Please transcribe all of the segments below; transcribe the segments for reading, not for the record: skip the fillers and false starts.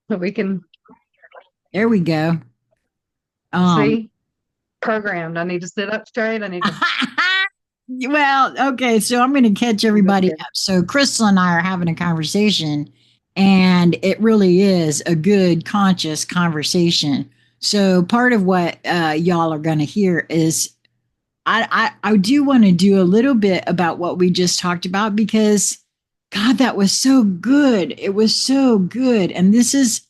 We can There we go. Um, see programmed. I need to sit up straight. I need to well, okay, so I'm going to catch look everybody good. up. So Crystal and I are having a conversation, and it really is a good, conscious conversation. So part of what y'all are going to hear is I do want to do a little bit about what we just talked about because God, that was so good. It was so good. And this is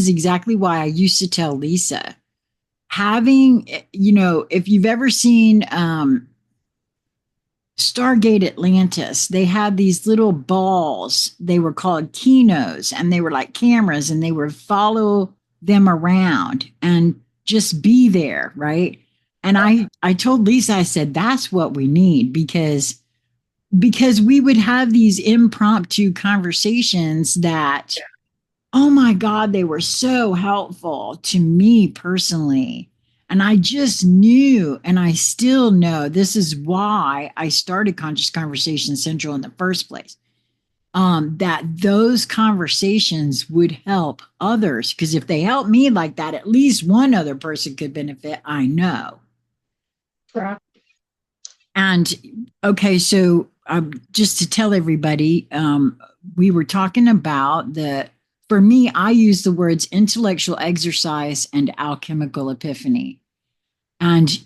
exactly why I used to tell Lisa having, if you've ever seen Stargate Atlantis, they had these little balls. They were called kinos, and they were like cameras, and they would follow them around and just be there, right? And I told Lisa, I said, that's what we need because we would have these impromptu conversations that, oh my God, they were so helpful to me personally. And I just knew, and I still know this is why I started Conscious Conversation Central in the first place. That those conversations would help others. Because if they help me like that, at least one other person could benefit. I know. Right. And okay, so just to tell everybody, we were talking about for me, I use the words intellectual exercise and alchemical epiphany. And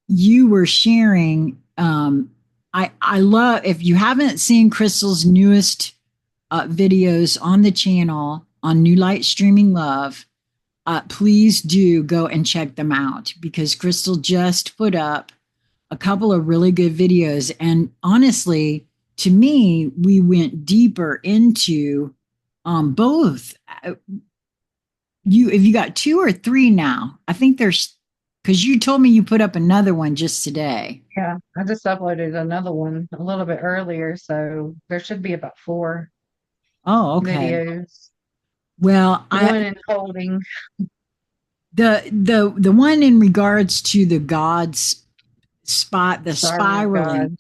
you were sharing, I love, if you haven't seen Crystal's newest videos on the channel on New Light Streaming Love, please do go and check them out because Crystal just put up a couple of really good videos. And honestly, to me, we went deeper into both. If you got two or three now, I think there's because you told me you put up another one just today. Yeah, I just uploaded another one a little bit earlier, so there should be about four Oh, okay. videos. Well, One in holding. the one in regards to the gods spot, the Sorry, spiraling, God.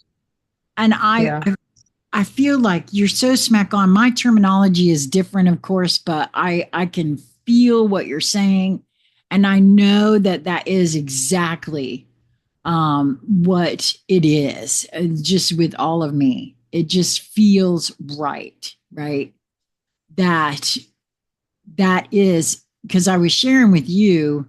and Yeah. I feel like you're so smack on. My terminology is different, of course, but I can feel what you're saying, and I know that that is exactly what it is. Just with all of me, it just feels right, right? That that is because I was sharing with you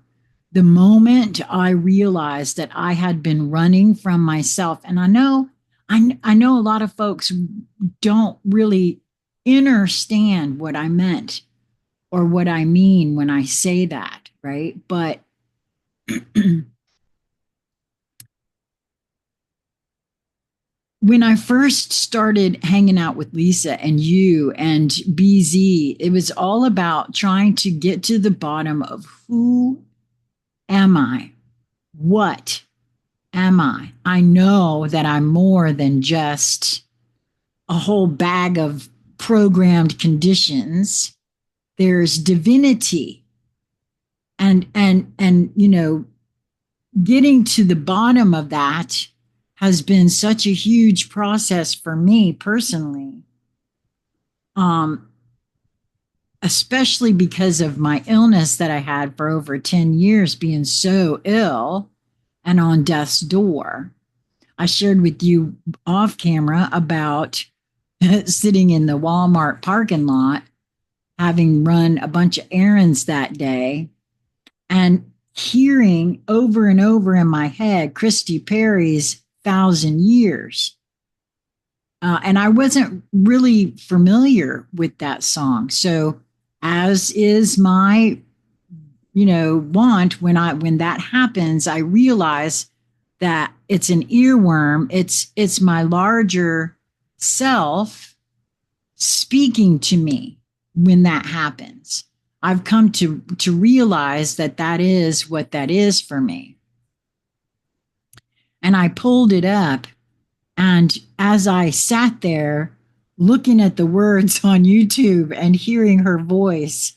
the moment I realized that I had been running from myself, and I know a lot of folks don't really understand what I meant or what I mean when I say that, right? But when I first started hanging out with Lisa and you and BZ, it was all about trying to get to the bottom of who am I? What am I? I know that I'm more than just a whole bag of programmed conditions. There's divinity and getting to the bottom of that has been such a huge process for me personally. Um, Especially because of my illness that I had for over 10 years, being so ill and on death's door. I shared with you off camera about sitting in the Walmart parking lot, having run a bunch of errands that day, and hearing over and over in my head Christy Perry's Thousand Years. And I wasn't really familiar with that song. So, as is my want when that happens, I realize that it's an earworm. It's my larger self speaking to me when that happens. I've come to realize that that is what that is for me. And I pulled it up, and as I sat there looking at the words on YouTube and hearing her voice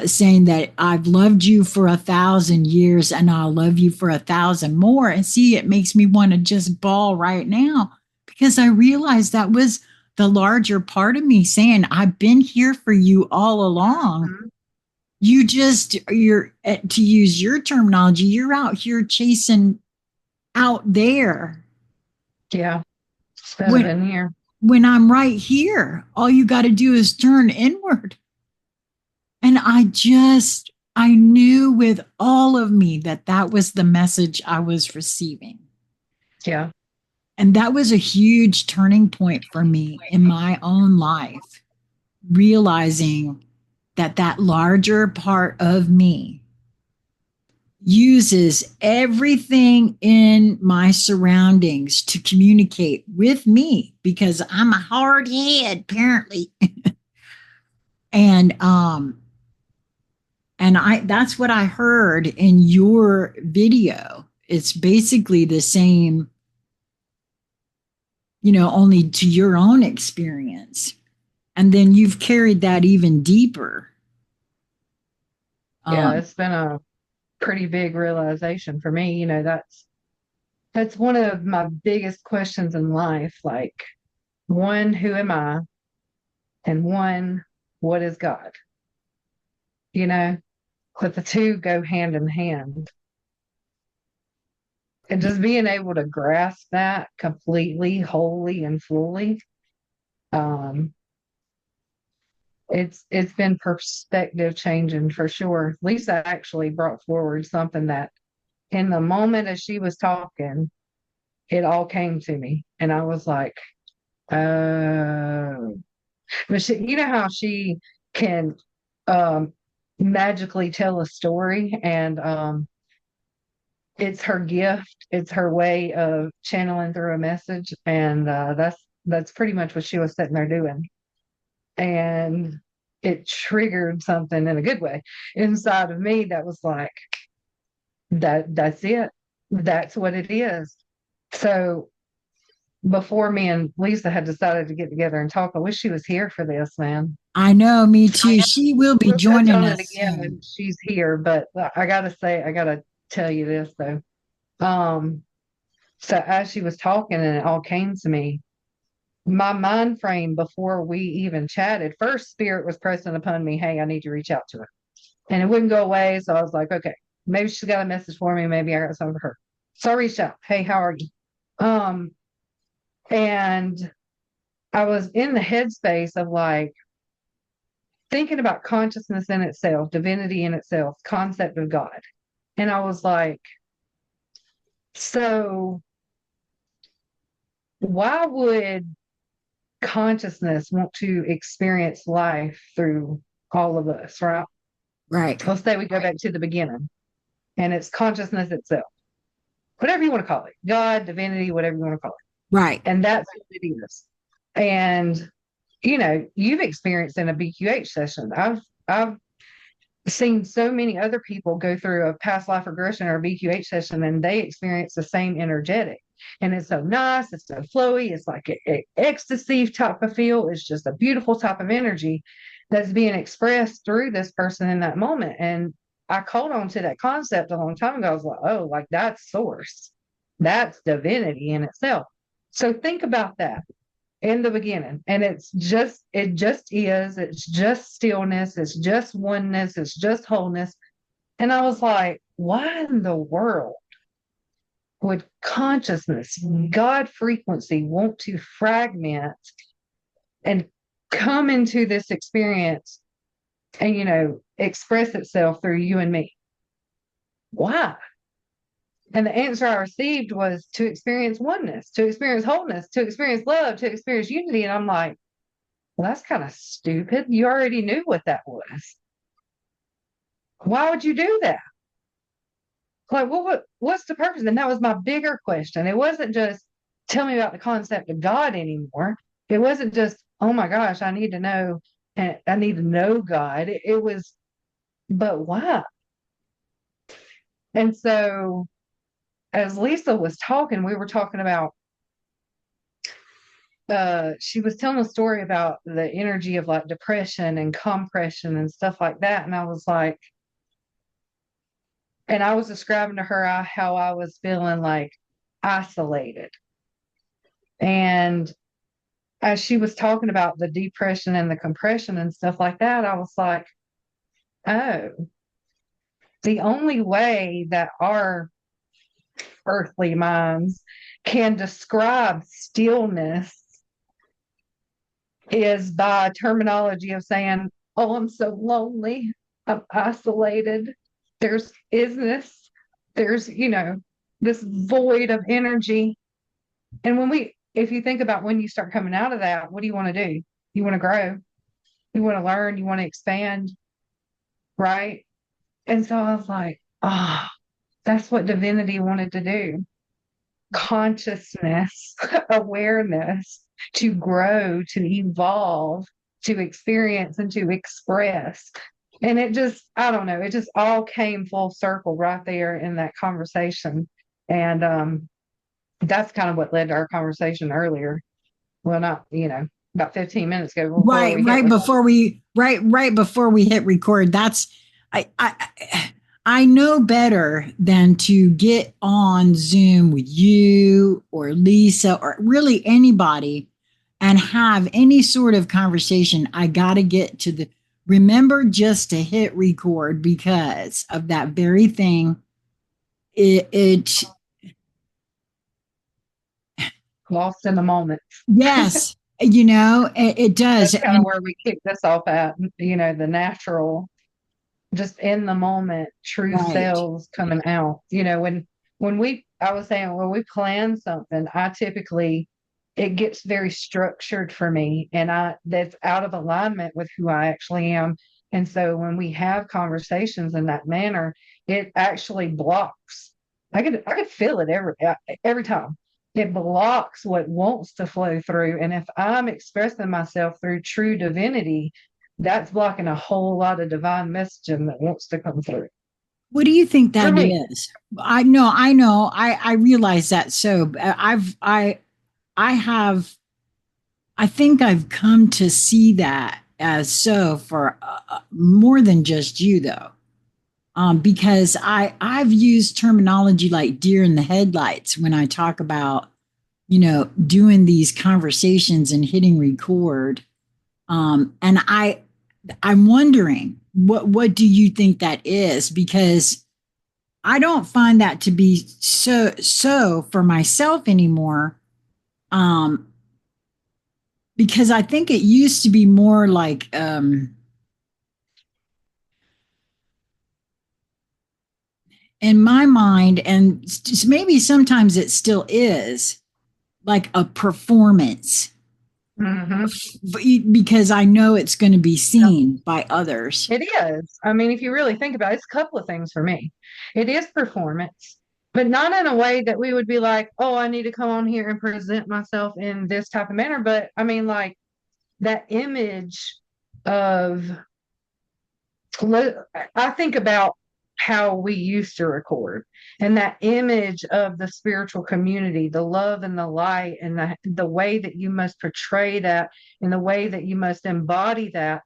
saying that I've loved you for 1,000 years and I'll love you for 1,000 more. And see, it makes me want to just bawl right now because I realized that was the larger part of me saying, I've been here for you all along. Mhm. You're, to use your terminology, you're out here chasing out there. Yeah. Instead of When, in here. when I'm right here, all you got to do is turn inward. And I knew with all of me that that was the message I was receiving. Yeah. And that was a huge turning point for me in my own life, realizing that that larger part of me uses everything in my surroundings to communicate with me because I'm a hard head, apparently. and I that's what I heard in your video. It's basically the same, only to your own experience. And then you've carried that even deeper. Yeah. Um, It's been a pretty big realization for me. That's one of my biggest questions in life. Like, one, who am I? And one, what is God? You know, but the two go hand in hand. And just being able to grasp that completely, wholly, and fully, um, it's been perspective changing for sure. Lisa actually brought forward something that in the moment as she was talking, it all came to me. And I was like, oh, but you know how she can um, magically tell a story, and it's her gift. It's her way of channeling through a message, and that's pretty much what she was sitting there doing. And it triggered something in a good way inside of me that was like, that's it. That's what it is. So before me and Lisa had decided to get together and talk, I wish she was here for this, man. I know, me too. She will be We'll touch joining on it us again soon. when she's here, but I gotta tell you this though. Um, so as she was talking and it all came to me, my mind frame before we even chatted, first spirit was pressing upon me, hey, I need to reach out to her. And it wouldn't go away. So I was like, okay, maybe she's got a message for me, maybe I got something for her. So I reached out, hey, how are you? Um, and I was in the headspace of like thinking about consciousness in itself, divinity in itself, concept of God. And I was like, so why would consciousness want to experience life through all of us, right? Right. Let's say we go back to the beginning and it's consciousness itself, whatever you want to call it, God, divinity, whatever you want to call Right. it. And that's what it is. And, you've experienced in a BQH session. I've seen so many other people go through a past life regression or a BQH session and they experience the same energetic. And it's so nice, it's so flowy, it's like an ecstasy type of feel. It's just a beautiful type of energy that's being expressed through this person in that moment. And I caught on to that concept a long time ago. I was like, oh, like that's source. That's divinity in itself. So think about that in the beginning. And it just is, it's just stillness, it's just oneness, it's just wholeness. And I was like, why in the world would consciousness, God frequency, want to fragment and come into this experience and, express itself through you and me? Why? And the answer I received was to experience oneness, to experience wholeness, to experience love, to experience unity. And I'm like, well, that's kind of stupid. You already knew what that was. Why would you do that? Like, what's the purpose? And that was my bigger question. It wasn't just tell me about the concept of God anymore. It wasn't just, oh my gosh, I need to know, and I need to know God. It was, but why? And so as Lisa was talking, we were talking about she was telling a story about the energy of like depression and compression and stuff like that. And I was like, and I was describing to her how I was feeling like isolated. And as she was talking about the depression and the compression and stuff like that, I was like, oh, the only way that our earthly minds can describe stillness is by terminology of saying, oh, I'm so lonely, I'm isolated, there's isness, there's, this void of energy. And if you think about when you start coming out of that, what do you want to do? You want to grow, you want to learn, you want to expand, right? And so I was like, that's what divinity wanted to do. Consciousness, awareness, to grow, to evolve, to experience, and to express. And it just, I don't know, it just all came full circle right there in that conversation. And that's kind of what led to our conversation earlier. Well, not, about 15 minutes ago before we hit right before we hit record. That's I know better than to get on Zoom with you or Lisa or really anybody and have any sort of conversation. I got to get to remember just to hit record because of that very thing. It lost in the moment. Yes, it does. That's kind of where we kick this off at, the natural, just in the moment, true selves coming out. I was saying, when we plan something, it gets very structured for me, and that's out of alignment with who I actually am. And so when we have conversations in that manner, it actually blocks. I could feel it every time. It blocks what wants to flow through. And if I'm expressing myself through true divinity, that's blocking a whole lot of divine messaging that wants to come through. What do you think that is? I know. I realize that. So I think I've come to see that as so for more than just you though. Because I've used terminology like deer in the headlights when I talk about, doing these conversations and hitting record. And I'm wondering what do you think that is? Because I don't find that to be so for myself anymore. Because I think it used to be more like in my mind, and maybe sometimes it still is like a performance. Mm-hmm. Because I know it's going to be seen by others. It is. I mean, if you really think about it, it's a couple of things for me. It is performance, but not in a way that we would be like, oh, I need to come on here and present myself in this type of manner. But I mean, like that image of, I think about how we used to record, and that image of the spiritual community, the love and the light, and the way that you must portray that, and the way that you must embody that.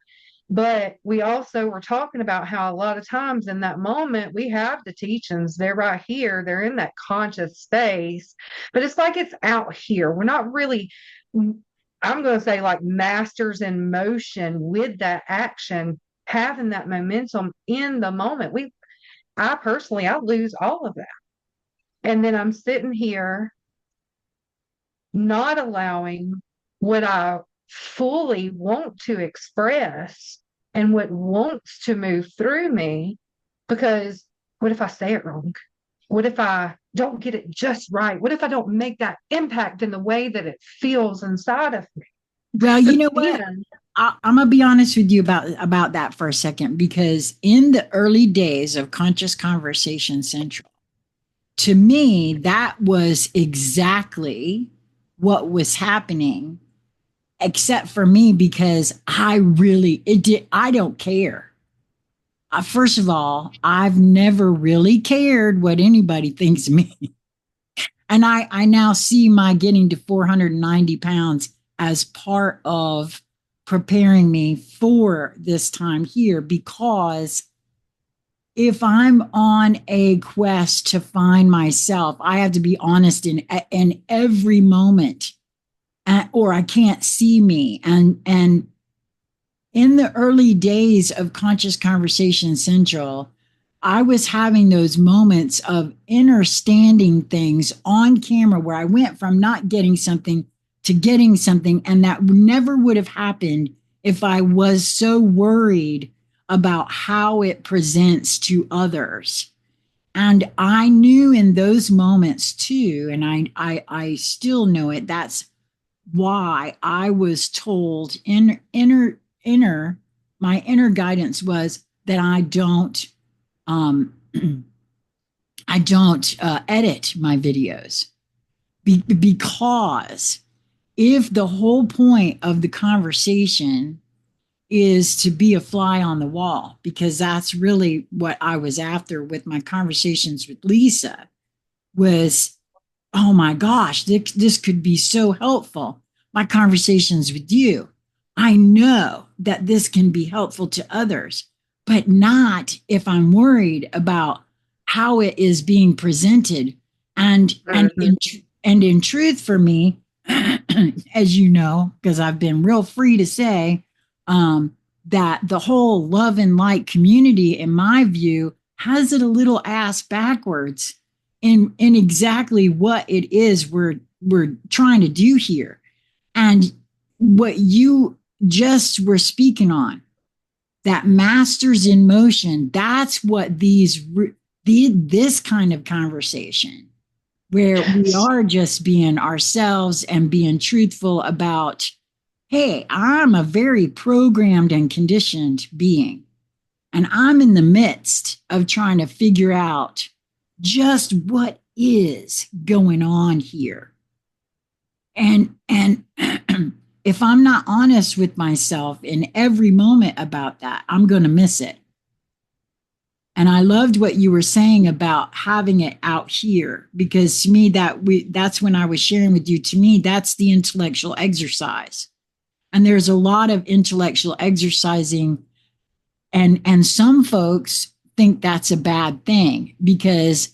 But we also were talking about how a lot of times in that moment, we have the teachings, they're right here, they're in that conscious space, but it's like it's out here. We're not really, I'm going to say, like masters in motion with that action, having that momentum in the moment. I lose all of that. And then I'm sitting here not allowing what I fully want to express and what wants to move through me, because what if I say it wrong? What if I don't get it just right? What if I don't make that impact in the way that it feels inside of me? Well, you know what? I'm gonna be honest with you about that for a second, because in the early days of Conscious Conversation Central, to me, that was exactly what was happening, except for me, because I don't care. First of all, I've never really cared what anybody thinks of me. And I now see my getting to 490 pounds as part of preparing me for this time here, because if I'm on a quest to find myself, I have to be honest in every moment or I can't see me. And in the early days of Conscious Conversation Central, I was having those moments of understanding things on camera where I went from not getting something to getting something. And that never would have happened if I was so worried about how it presents to others. And I knew in those moments too, and I still know it. That's why I was told my inner guidance was that um, I don't edit my videos because if the whole point of the conversation is to be a fly on the wall, because that's really what I was after with my conversations with Lisa was, oh my gosh, this could be so helpful. My conversations with you, I know that this can be helpful to others, but not if I'm worried about how it is being presented. And in truth, for me, as you know, because I've been real free to say, that the whole love and light community, in my view, has it a little ass backwards in exactly what it is we're trying to do here. And what you just were speaking on, that masters in motion, that's what this kind of conversation where we are just being ourselves and being truthful about, hey, I'm a very programmed and conditioned being, and I'm in the midst of trying to figure out just what is going on here. And if I'm not honest with myself in every moment about that, I'm going to miss it. And I loved what you were saying about having it out here, because to me that's when I was sharing with you, to me that's the intellectual exercise. And there's a lot of intellectual exercising, and some folks think that's a bad thing because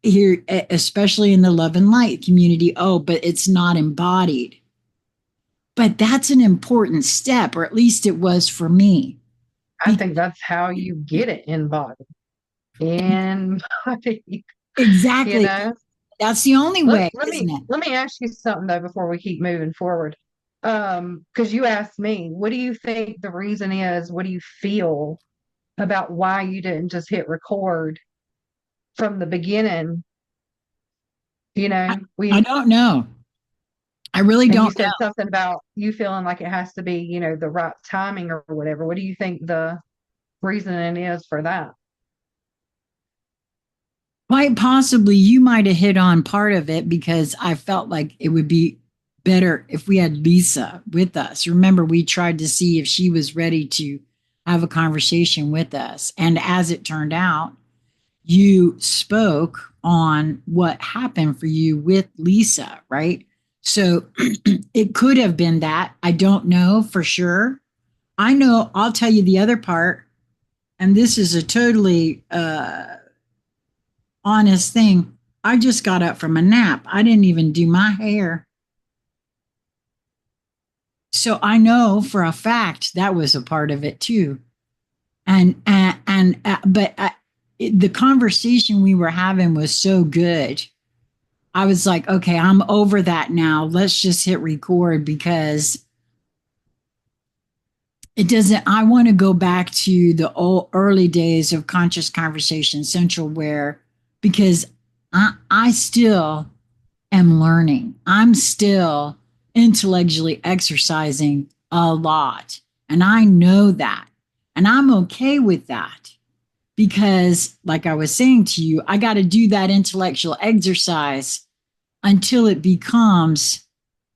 here, especially in the love and light community, oh, but it's not embodied. But that's an important step, or at least it was for me. I think that's how you get it embodied. Embodied, you Exactly. know. That's the only Let, way, let isn't me it? let me ask you something though before we keep moving forward. Because you asked me, what do you think the reason is? What do you feel about why you didn't just hit record from the beginning? You I, know, I don't know. I really and you don't said something about you feeling like it has to be, the right timing or whatever. What do you think the reasoning is for that? Quite possibly you might have hit on part of it, because I felt like it would be better if we had Lisa with us. Remember, we tried to see if she was ready to have a conversation with us. And as it turned out, you spoke on what happened for you with Lisa, right? So it could have been that. I don't know for sure. I know, I'll tell you the other part, and this is a totally honest thing. I just got up from a nap. I didn't even do my hair. So I know for a fact that was a part of it too. The conversation we were having was so good. I was like, okay, I'm over that now. Let's just hit record, because it doesn't, I want to go back to the old early days of Conscious Conversation Central, where, because I still am learning. I'm still intellectually exercising a lot. And I know that. And I'm okay with that, because, like I was saying to you, I got to do that intellectual exercise until it becomes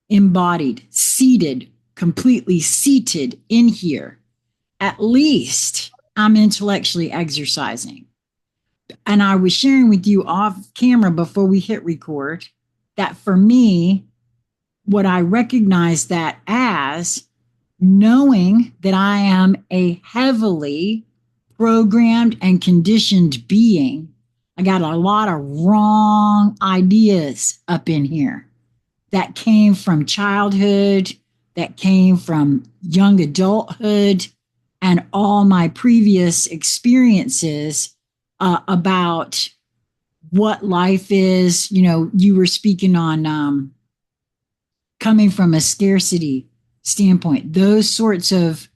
embodied, seated, completely seated in here. At least I'm intellectually exercising. And I was sharing with you off camera before we hit record that for me, what I recognize that as, knowing that I am a heavily programmed and conditioned being, I got a lot of wrong ideas up in here that came from childhood, that came from young adulthood, and all my previous experiences about what life is. You know, you were speaking on coming from a scarcity standpoint, those sorts of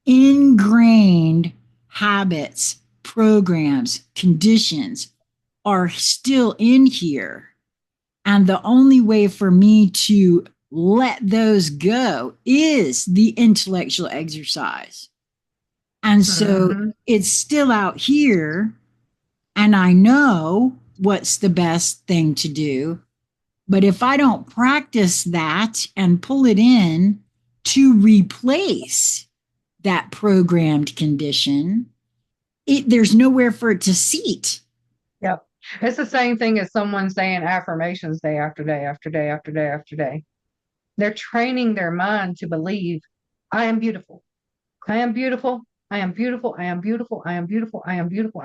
ingrained habits, programs, conditions are still in here. And the only way for me to let those go is the intellectual exercise. And so it's still out here, and I know what's the best thing to do. But if I don't practice that and pull it in to replace that programmed condition, there's nowhere for it to seat. Yep. It's the same thing as someone saying affirmations day after day after day after day after day. They're training their mind to believe, I am beautiful. I am beautiful. I am beautiful. I am beautiful. I am beautiful. I am beautiful.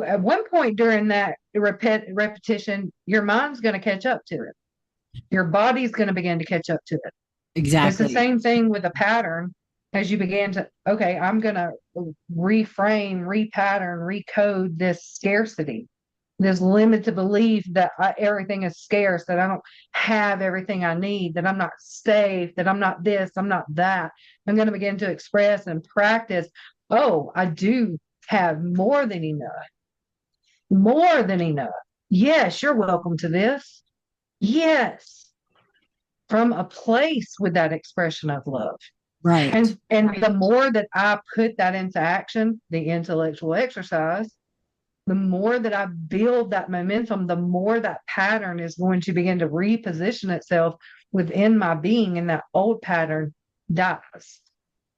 At one point during that repetition, your mind's going to catch up to it. Your body's going to begin to catch up to it. It's the Exactly. same thing with a pattern as you begin to, okay, I'm going to reframe, repattern, recode this scarcity, this limited belief that everything is scarce, that I don't have everything I need, that I'm not safe, that I'm not this, I'm not that. I'm going to begin to express and practice, oh, I do have more than enough. More than enough. Yes, you're welcome to this. Yes. From a place with that expression of love. Right. And the more that I put that into action, the intellectual exercise, the more that I build that momentum, the more that pattern is going to begin to reposition itself within my being, and that old pattern dies.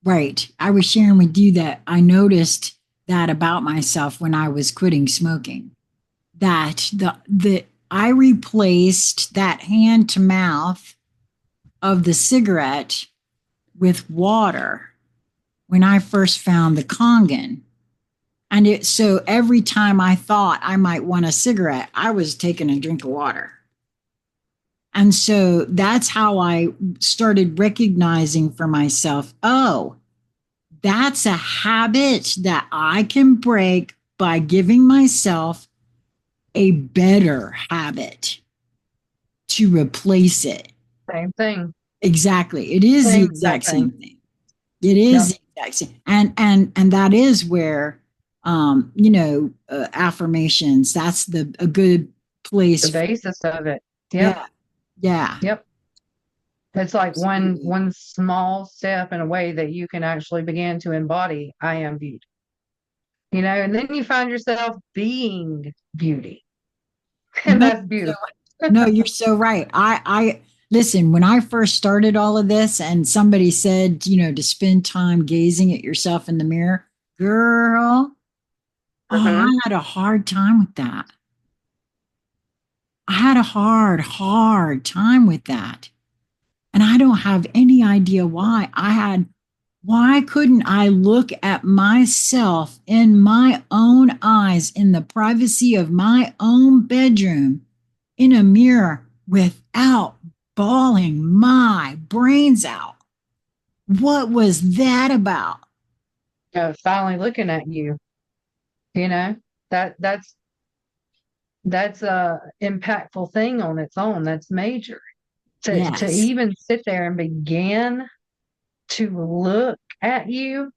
Right. I was sharing with you that I noticed that about myself when I was quitting smoking. That the I replaced that hand to mouth of the cigarette with water when I first found the Kangen. And so every time I thought I might want a cigarette, I was taking a drink of water. And so that's how I started recognizing for myself, oh, that's a habit that I can break by giving myself a better habit to replace it. Same thing. Exactly. It is the exact same thing. It is the exact same. And that is where affirmations, that's a good place. The basis of it. Yeah. Yep. Yeah. Yep. It's like one small step in a way that you can actually begin to embody I am beauty. And then you find yourself being beauty. And No, that's beautiful. no, you're so right. I listen, when I first started all of this and somebody said, to spend time gazing at yourself in the mirror, girl, I had a hard time with that. I had a hard time with that. And I don't have any idea why. Why couldn't I look at myself in my own eyes in the privacy of my own bedroom in a mirror without bawling my brains out? What was that about? Finally looking at you, that's a impactful thing on its own. That's major. To Yes. even sit there and begin to look at you,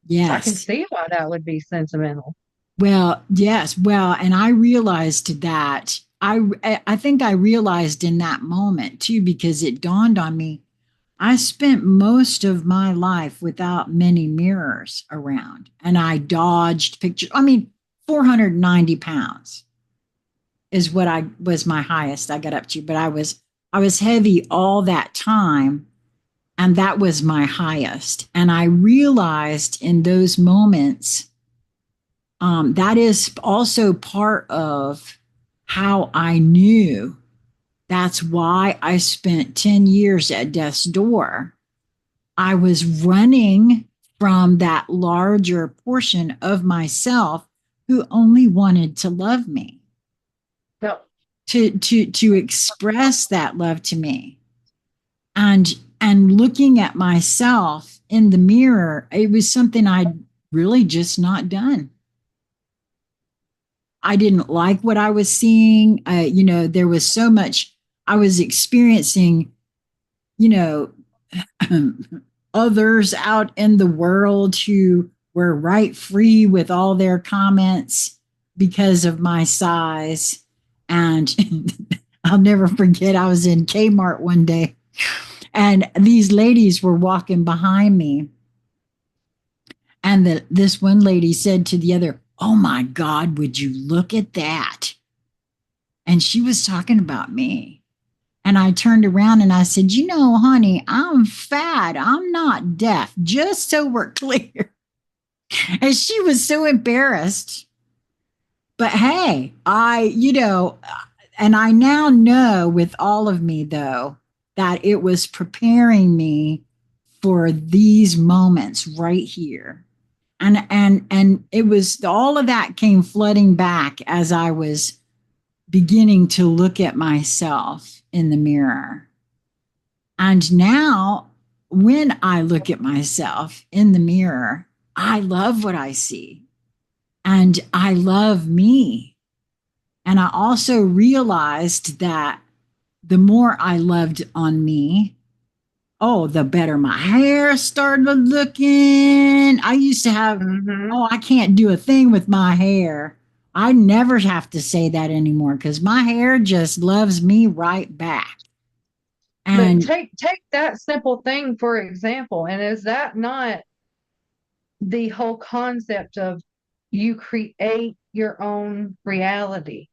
Yes. I can see why that would be sentimental. Well, yes. Well, and I realized that I think I realized in that moment too, because it dawned on me. I spent most of my life without many mirrors around, and I dodged pictures. I mean, 490 pounds is what I was my highest I got up to, but I was heavy all that time, and that was my highest. And I realized in those moments, that is also part of how I knew. That's why I spent 10 years at death's door. I was running from that larger portion of myself who only wanted to love me. No. to express that love to me. And looking at myself in the mirror, it was something I'd really just not done. I didn't like what I was seeing. There was so much I was experiencing, you know, others out in the world who were right free with all their comments because of my size. And I'll never forget, I was in Kmart one day and these ladies were walking behind me. And this one lady said to the other, "Oh my God, would you look at that?" And she was talking about me. And I turned around and I said, "Honey, I'm fat. I'm not deaf, just so we're clear." And she was so embarrassed. But hey, and I now know with all of me, though, that it was preparing me for these moments right here. And it was all of that came flooding back as I was beginning to look at myself in the mirror. And now when I look at myself in the mirror, I love what I see and I love me. And I also realized that the more I loved on me, the better my hair started looking. I used to have, I can't do a thing with my hair. I never have to say that anymore because my hair just loves me right back. And but take that simple thing for example, and is that not the whole concept of you create your own reality?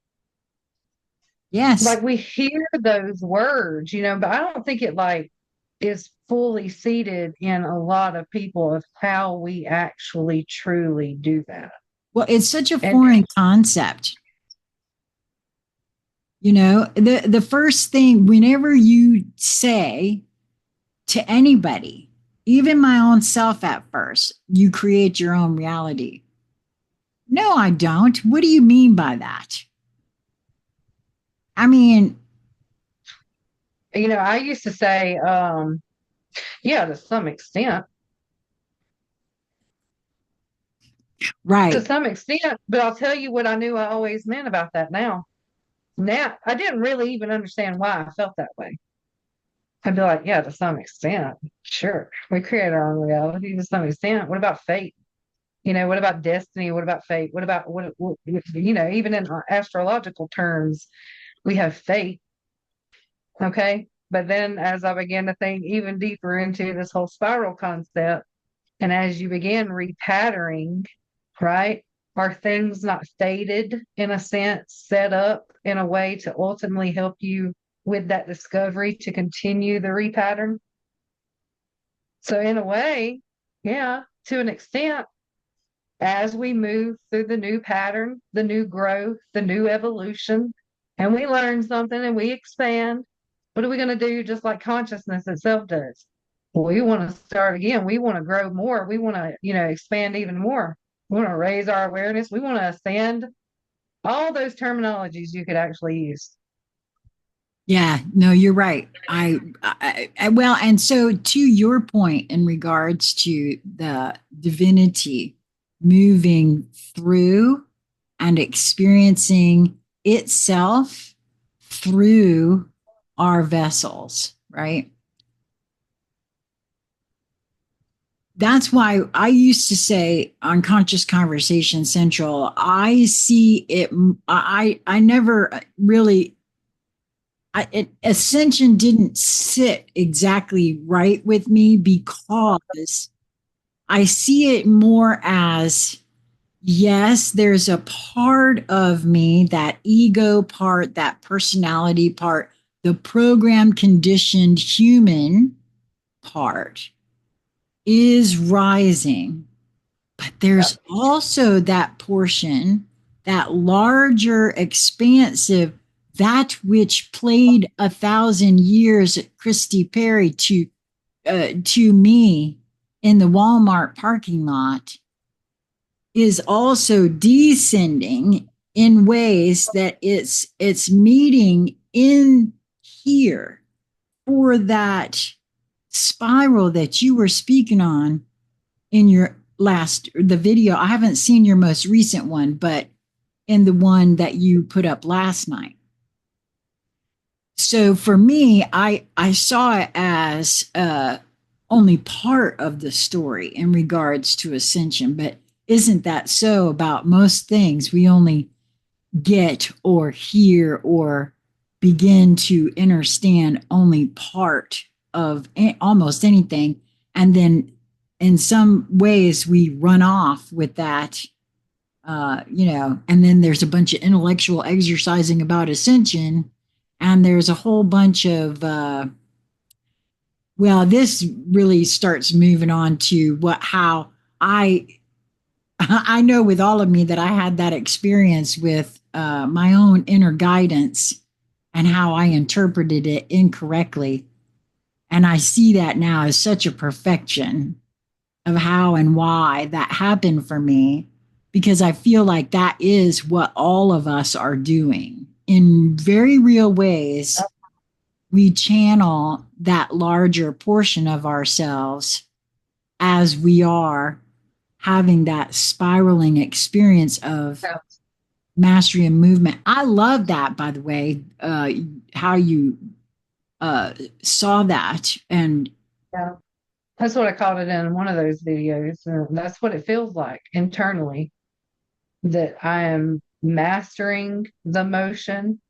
yes, Like we hear those words, but I don't think it like is fully seated in a lot of people of how we actually truly do that. well, it's such a And foreign concept. The first thing, whenever you say to anybody, even my own self at first, you create your own reality. No, I don't. What do you mean by that? I mean, I used to say, yeah, to some extent. To right. some extent, but I'll tell you what I knew I always meant about that now. Now, I didn't really even understand why I felt that way. I'd be like, yeah, to some extent, sure. We create our own reality to some extent. What about fate? What about destiny? What about fate? What about even in astrological terms, we have fate. Okay. But then as I began to think even deeper into this whole spiral concept, and as you begin repatterning, right? Are things not stated in a sense, set up in a way to ultimately help you with that discovery to continue the repattern? So, in a way, yeah, to an extent, as we move through the new pattern, the new growth, the new evolution, and we learn something and we expand, what are we going to do just like consciousness itself does? We want to start again. We want to grow more. We want to, expand even more. We want to raise our awareness. We want to ascend. All those terminologies you could actually use. Yeah, no, you're right. Well, and so to your point in regards to the divinity moving through and experiencing itself through our vessels, right? That's why I used to say on Conscious Conversation Central, I see it. I never really ascension didn't sit exactly right with me because I see it more as, yes, there's a part of me, that ego part, that personality part, the program conditioned human part is rising. But there's also that portion, that larger, expansive, that which played 1,000 years at Christy Perry to me in the Walmart parking lot, is also descending in ways that it's meeting in here for that spiral that you were speaking on in your the video. I haven't seen your most recent one, but in the one that you put up last night. So for me, I saw it as only part of the story in regards to ascension, but isn't that so about most things? We only get or hear or begin to understand only part of almost anything. And then in some ways we run off with that, and then there's a bunch of intellectual exercising about ascension. And there's a whole bunch of, this really starts moving on to how I, I know with all of me that I had that experience with my own inner guidance and how I interpreted it incorrectly. And I see that now as such a perfection of how and why that happened for me, because I feel like that is what all of us are doing in very real ways. We channel that larger portion of ourselves as we are having that spiraling experience of mastery and movement. I love that, by the way, how you saw that. And Yeah. That's what I called it in one of those videos. And that's what it feels like internally, that I am mastering the motion.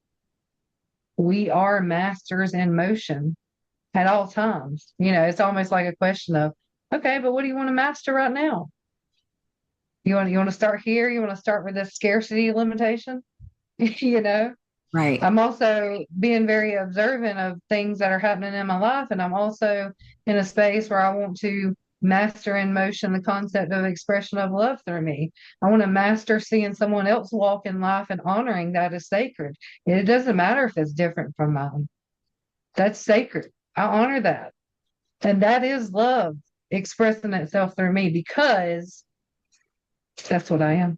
We are masters in motion at all times. It's almost like a question of, okay, but what do you want to master right now? You want to start here? You want to start with this scarcity limitation? you know? right. I'm also being very observant of things that are happening in my life. And I'm also in a space where I want to master in motion the concept of expression of love through me. I want to master seeing someone else walk in life and honoring that as sacred. And it doesn't matter if it's different from mine. That's sacred. I honor that. And that is love expressing itself through me, because that's what I am.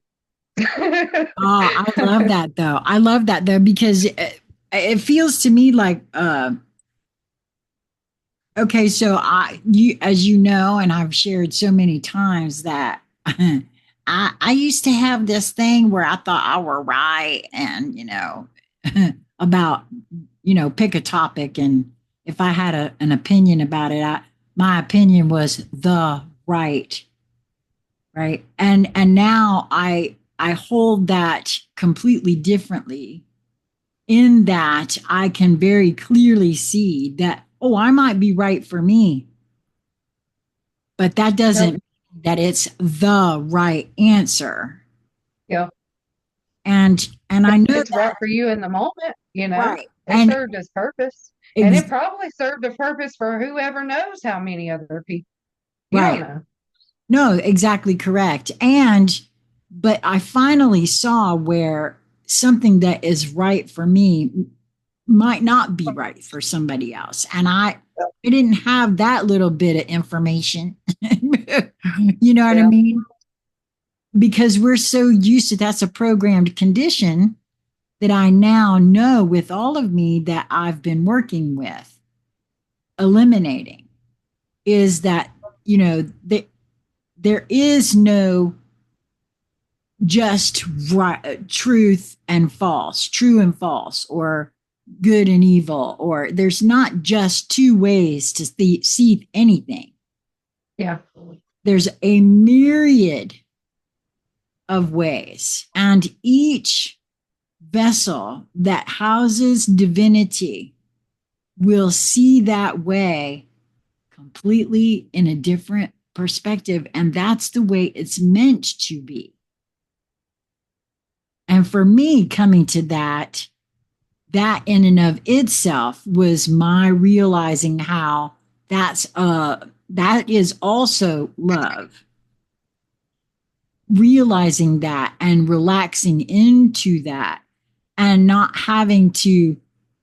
Oh, I love that though. I love that though, because it feels to me like, okay, so as you know, and I've shared so many times that I used to have this thing where I thought I were right, and about pick a topic, and if I had an opinion about it, my opinion was the right, and now I hold that completely differently, in that I can very clearly see that, oh, I might be right for me, but that doesn't mean that it's the right answer. Yeah. And I know It's right that, for you in the moment. right. It And served its purpose. And it ex- probably served a purpose for whoever knows how many other people. You don't right. know. No, exactly correct. But I finally saw where something that is right for me might not be right for somebody else. And I didn't have that little bit of information. You know what I Yeah. mean? Because we're so used to, that's a programmed condition that I now know with all of me that I've been working with eliminating, is that, there is no just right, truth and false, true and false, or good and evil, or there's not just two ways to see anything. Yeah. There's a myriad of ways, and each vessel that houses divinity will see that way completely in a different perspective, and that's the way it's meant to be. And for me, coming to that in and of itself was my realizing how that is also love. Realizing that and relaxing into that, and not having to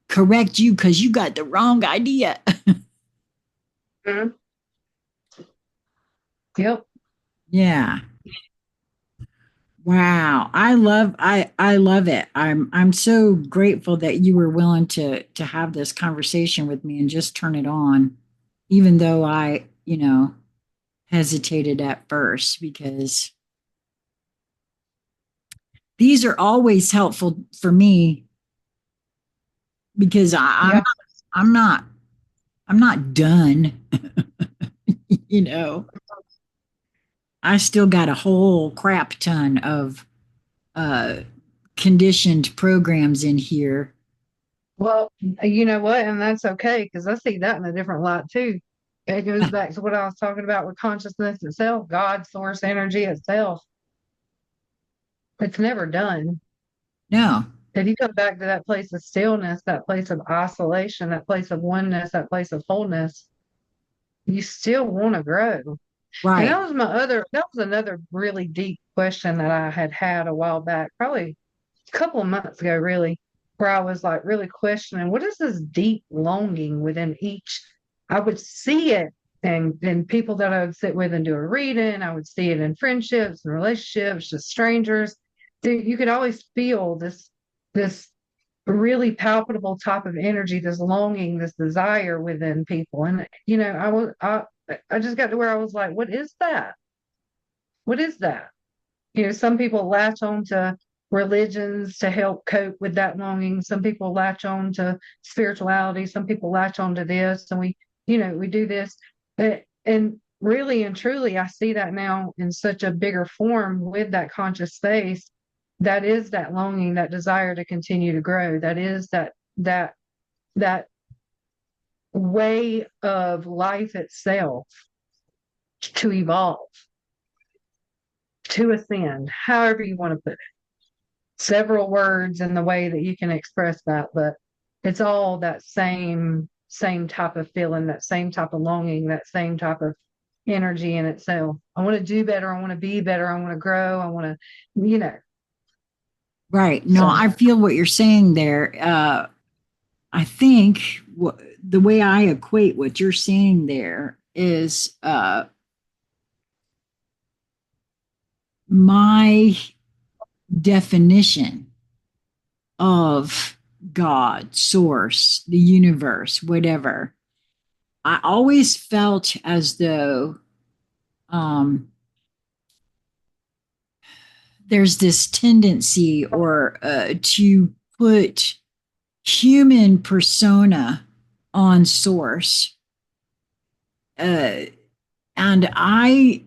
correct you because you got the wrong idea. Mhm. Yep. Yeah. Wow. I love it. I'm so grateful that you were willing to have this conversation with me and just turn it on, even though I, hesitated at first, because these are always helpful for me, because Yeah. I'm not I'm not done. you know. I still got a whole crap ton of uh conditioned programs in here. Well, you know what? And that's okay because I see that in a different light too. It goes back to what I was talking about with consciousness itself, God, source energy itself. It's never done. No. If you come back to that place of stillness, that place of isolation, that place of oneness, that place of wholeness, you still want to grow. And Right. that was another really deep question that I had a while back, probably a couple of months ago, really, where I was like really questioning what is this deep longing within each. I would see it and people that I would sit with and do a reading. I would see it in friendships and relationships, just strangers. You could always feel this really palpable type of energy, this longing, this desire within people. And I just got to where I was like, what is that? What is that? Some people latch on to religions to help cope with that longing. Some people latch on to spirituality. Some people latch on to this, and we do this. And really and truly, I see that now in such a bigger form with that conscious space. That is that longing, that desire to continue to grow. That is that way of life itself to evolve, to ascend, however you want to put it. Several words in the way that you can express that, but it's all that same type of feeling, that same type of longing, that same type of energy in itself. I want to do better. I want to be better. I want to grow. I want to, you know. Right. No, So I feel what you're saying there. I think the way I equate what you're saying there is my definition of God, source, the universe, whatever. I always felt as though um, there's this tendency or to put human persona on source. Uh, and I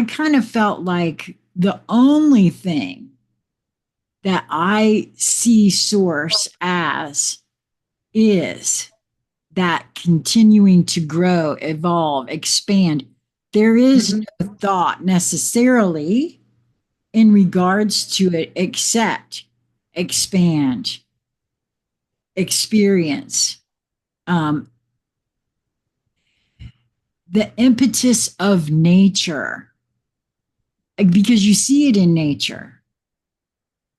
kind of felt like the only thing that I see source as is that continuing to grow, evolve, expand. There is mhm. no thought necessarily in regards to it except expand, experience. Um, the impetus of nature, because you see it in nature.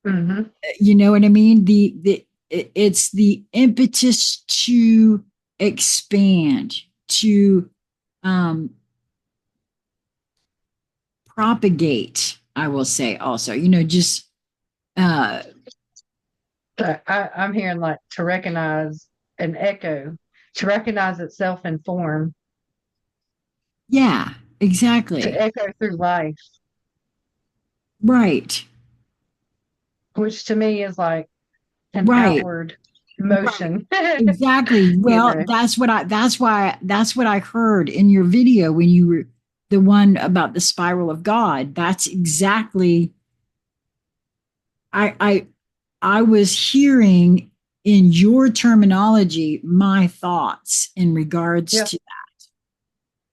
Mhm. You know what I mean? It's the impetus to expand, to um, propagate. I will say also, just uh, I'm hearing like to recognize an echo, to recognize itself in form, yeah, to exactly, echo through life, right, which to me is like an right, outward right, motion. exactly. you Well, know. that's what I heard in your video when you were the one about the spiral of God. That's exactly I I I was hearing in your terminology my thoughts in regards Yeah. to that.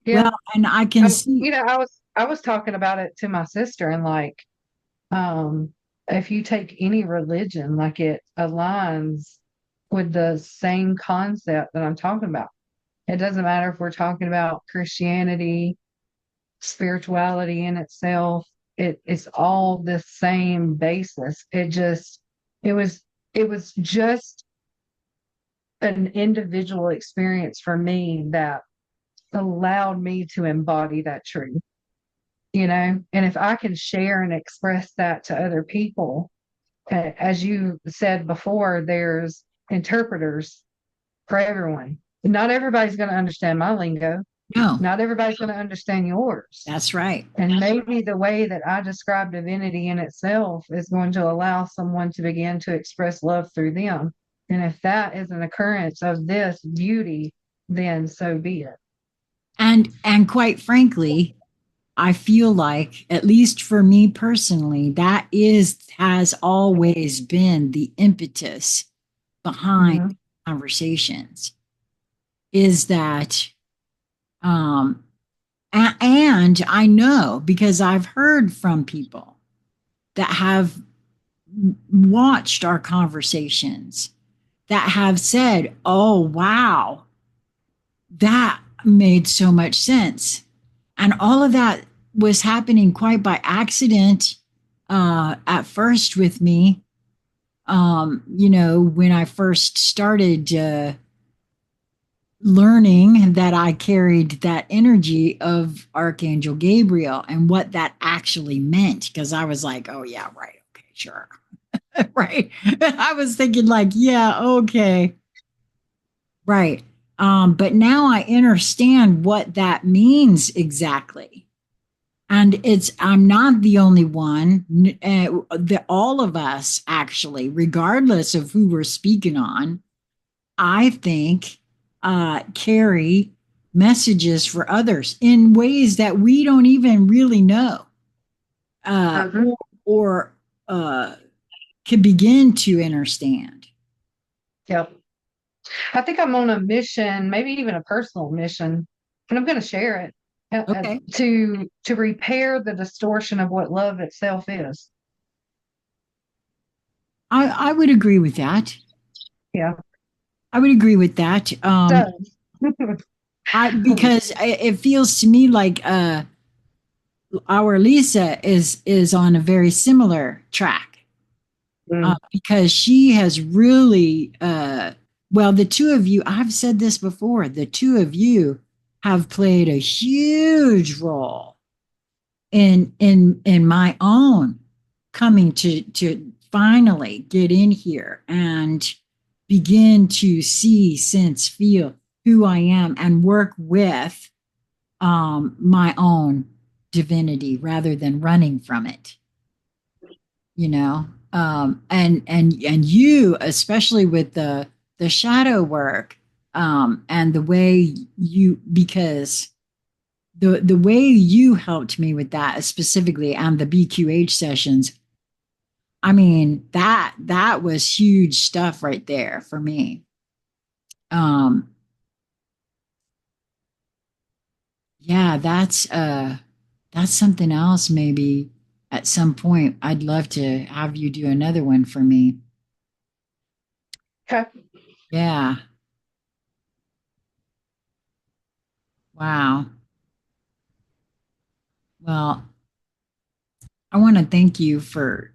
Yeah. Well, and I can see, I was talking about it to my sister and like, um, if you take any religion, like it aligns with the same concept that I'm talking about. It doesn't matter if we're talking about Christianity, spirituality in itself, it's all the same basis. It was just an individual experience for me that allowed me to embody that truth. And if I can share and express that to other people, as you said before, there's interpreters for everyone. Not everybody's going to understand my lingo. No, Not everybody's going to understand yours. that's right. And maybe the way that I describe divinity in itself is going to allow someone to begin to express love through them. And if that is an occurrence of this beauty, then so be it. And quite frankly, I feel like, at least for me personally, that has always been the impetus behind Mhm. conversations, is that um and I know because I've heard from people that have watched our conversations that have said, "Oh, wow, that made so much sense." And all of that was happening quite by accident at first with me. When I first started learning that I carried that energy of Archangel Gabriel and what that actually meant, because I was like, oh, yeah, right. Okay, sure. Right. I was thinking, like, yeah, okay. Right. But now I understand what that means exactly. And I'm not the only one. All of us, actually, regardless of who we're speaking on, I think, carry messages for others in ways that we don't even really know, uh, Mhm. or can begin to understand. Yep. I think I'm on a mission, maybe even a personal mission, and I'm going to share it Okay. to repair the distortion of what love itself is. I would agree with that. Yeah. I would agree with that. So, Because it feels to me like our Lisa is on a very similar track, mm, because she has really well, the two of you, I've said this before, the two of you have played a huge role in my own coming to finally get in here and begin to see, sense, feel who I am and work with my own divinity rather than running from it, and you, especially with the shadow work, and the way you, because the way you helped me with that specifically, and the BQH sessions, I mean, that was huge stuff right there for me. um yeah, that's something else. Maybe at some point I'd love to have you do another one for me. okay. Yeah. Wow. Well, I want to thank you for,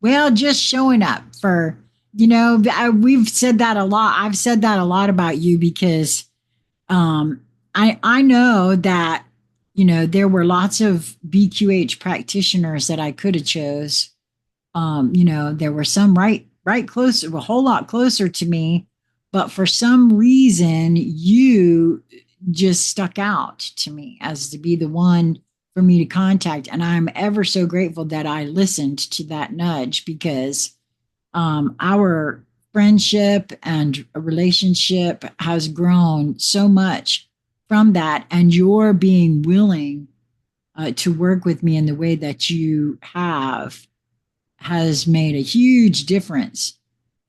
well, just showing up for, we've said that a lot. I've said that a lot about you because I know that, there were lots of BQH practitioners that I could have chose. There were some right closer, a whole lot closer to me, but for some reason you just stuck out to me as to be the one for me to contact, and I'm ever so grateful that I listened to that nudge, because our friendship and relationship has grown so much from that, and your being willing to work with me in the way that you have has made a huge difference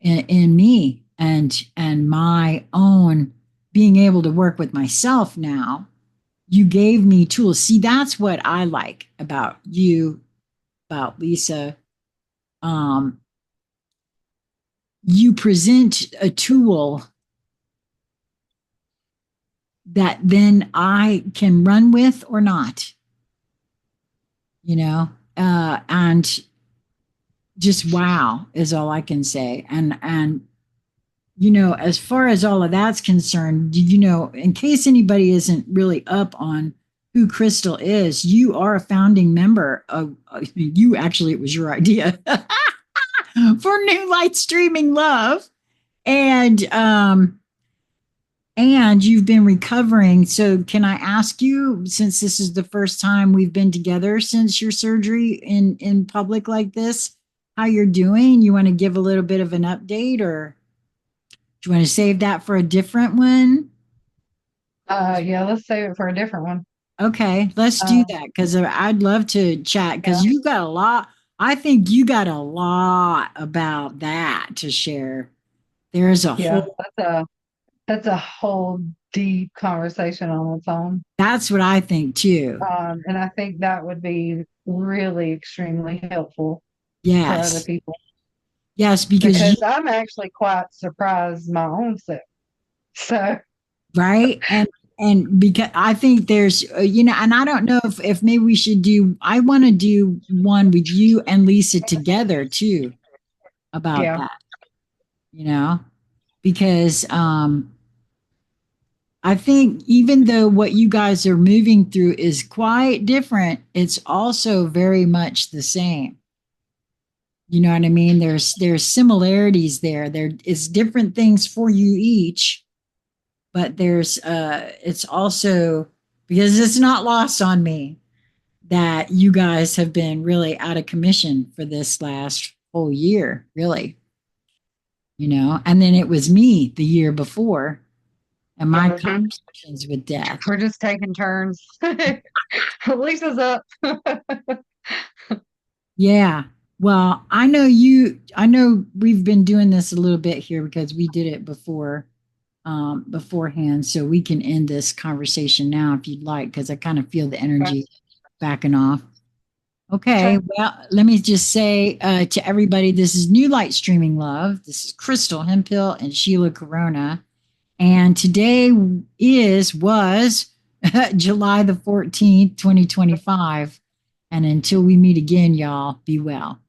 in me, and my own being able to work with myself now. You gave me tools. See, that's what I like about you, about Lisa. um, you present a tool that then I can run with or not, and just wow is all I can say. And as far as all of that's concerned, in case anybody isn't really up on who Crystal is, you are a founding member of, you actually, it was your idea for New Light Streaming Love. And you've been recovering. So can I ask you, since this is the first time we've been together since your surgery in public like this, how you're doing? You want to give a little bit of an update, or do you want to save that for a different one? Yeah, let's save it for a different one. Okay, let's do Uh, that because I'd love to chat because yeah, you got a lot. I think you got a lot about that to share. There's a yeah, whole, that's a whole deep conversation on its own. that's what I think too. And I think that would be really extremely helpful for other Yes. people Yes, because you, because I'm actually quite surprised my own self. So, right? And because I think there's and I don't know if maybe we should do, I want to do one with you and Lisa together too about yeah. that, because I think even though what you guys are moving through is quite different, it's also very much the same. You know what I mean? There's similarities there. There is different things for you each, but there's it's also, because it's not lost on me that you guys have been really out of commission for this last whole year, really. And then it was me the year before and my Mhm. conversations with death. We're just taking turns. Lisa's up. Yeah. Well, I know we've been doing this a little bit here because we did it beforehand. So we can end this conversation now if you'd like, because I kind of feel the energy backing off. Okay. Okay. Well, let me just say to everybody, this is New Light Streaming Love. This is Crystal Hempill and Sheila Corona. And today was July the 14th, 2025. And until we meet again, y'all, be well.